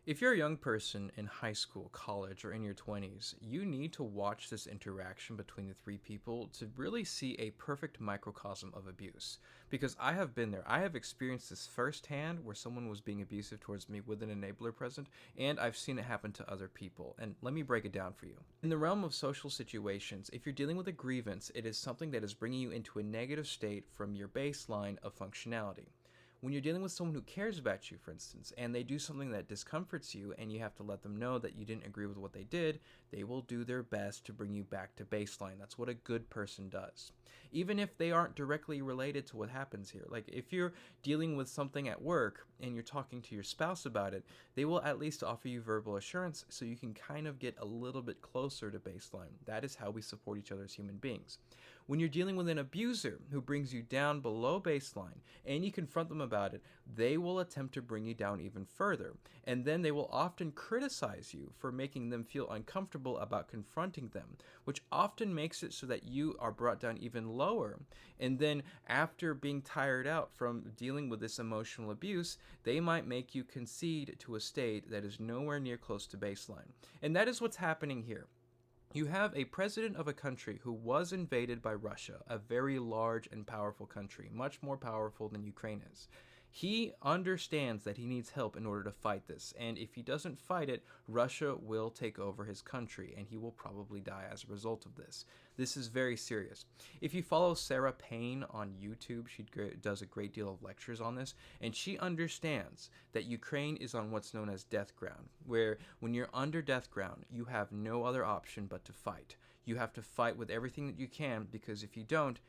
If you're a young person in high school, college, or in your 20s, you need to watch this interaction between the three people to really see a perfect microcosm of abuse. Because I have been there. I have experienced this firsthand where someone was being abusive towards me with an enabler present, and I've seen it happen to other people. And let me break it down for you. In the realm of social situations, if you're dealing with a grievance, it is something that is bringing you into a negative state from your baseline of functionality. When you're dealing with someone who cares about you, for instance, and they do something that discomforts you and you have to let them know that you didn't agree with what they did, they will do their best to bring you back to baseline. That's what a good person does. Even if they aren't directly related to what happens here. Like if you're dealing with something at work and you're talking to your spouse about it, they will at least offer you verbal assurance so you can kind of get a little bit closer to baseline. That is how we support each other as human beings. When you're dealing with an abuser who brings you down below baseline and you confront them about it, they will attempt to bring you down even further. And then they will often criticize you for making them feel uncomfortable about confronting them, which often makes it so that you are brought down even lower. And then after being tired out from dealing with this emotional abuse, they might make you concede to a state that is nowhere near close to baseline. And that is what's happening here. You have a president of a country who was invaded by Russia, a very large and powerful country, much more powerful than Ukraine is. He understands that he needs help in order to fight this, and if he doesn't fight it, Russia will take over his country, and he will probably die as a result of this. This is very serious. If you follow Sarah Payne on YouTube, she does a great deal of lectures on this, and she understands that Ukraine is on what's known as death ground, where when you're under death ground, you have no other option but to fight. You have to fight with everything that you can, because if you don't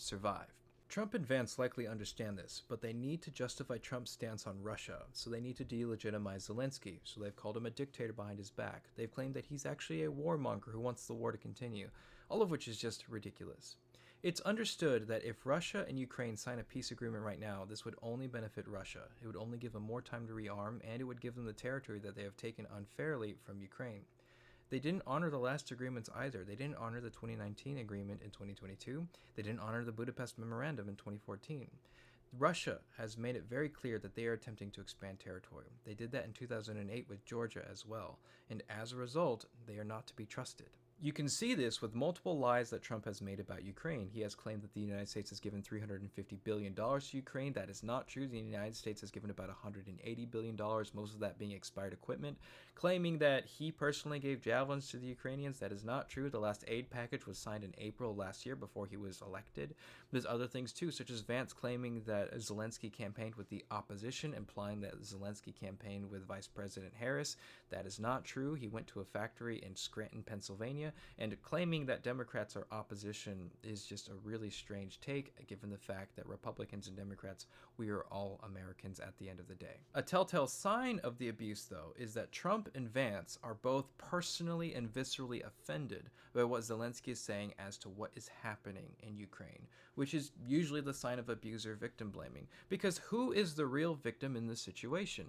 survive. Trump and Vance likely understand this, but they need to justify Trump's stance on Russia, so they need to delegitimize Zelenskyy, so they've called him a dictator behind his back. They've claimed that he's actually a warmonger who wants the war to continue, all of which is just ridiculous. It's understood that if Russia and Ukraine sign a peace agreement right now, this would only benefit Russia. It would only give them more time to rearm, and it would give them the territory that they have taken unfairly from Ukraine. They didn't honor the last agreements either. They didn't honor the 2019 agreement in 2022. They didn't honor the Budapest Memorandum in 2014. Russia has made it very clear that they are attempting to expand territory. They did that in 2008 with Georgia as well, and as a result, they are not to be trusted. You can see this with multiple lies that Trump has made about Ukraine. He has claimed that the United States has given $350 billion to Ukraine. That is not true. The United States has given about $180 billion, most of that being expired equipment. Claiming that he personally gave javelins to the Ukrainians. That is not true. The last aid package was signed in April last year before he was elected. There's other things too, such as Vance claiming that Zelenskyy campaigned with the opposition, implying that Zelenskyy campaigned with Vice President Harris. That is not true. He went to a factory in Scranton, Pennsylvania, and claiming that Democrats are opposition is just a really strange take, given the fact that Republicans and Democrats, we are all Americans at the end of the day. A telltale sign of the abuse, though, is that Trump and Vance are both personally and viscerally offended by what Zelenskyy is saying as to what is happening in Ukraine, which is usually the sign of abuser victim blaming. Because who is the real victim in this situation?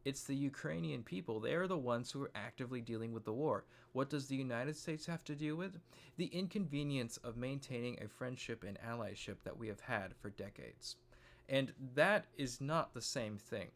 It's the Ukrainian people. They are the ones who are actively dealing with the war. What does the United States have to deal with? The inconvenience of maintaining a friendship and allyship that we have had for decades. And that is not the same thing.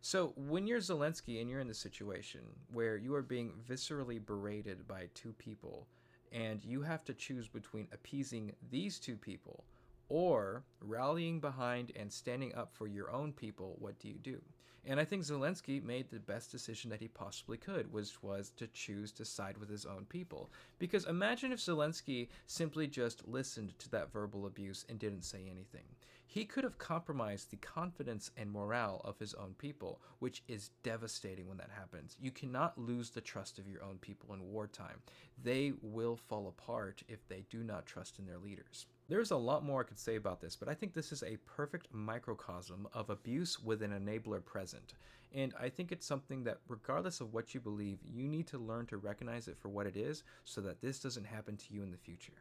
So when you're Zelenskyy and you're in the situation where you are being viscerally berated by two people, and you have to choose between appeasing these two people or rallying behind and standing up for your own people, what do you do? And I think Zelenskyy made the best decision that he possibly could, which was to choose to side with his own people. Because imagine if Zelenskyy simply just listened to that verbal abuse and didn't say anything. He could have compromised the confidence and morale of his own people, which is devastating when that happens. You cannot lose the trust of your own people in wartime. They will fall apart if they do not trust in their leaders. There's a lot more I could say about this, but I think this is a perfect microcosm of abuse with an enabler present. And I think it's something that, regardless of what you believe, you need to learn to recognize it for what it is so that this doesn't happen to you in the future.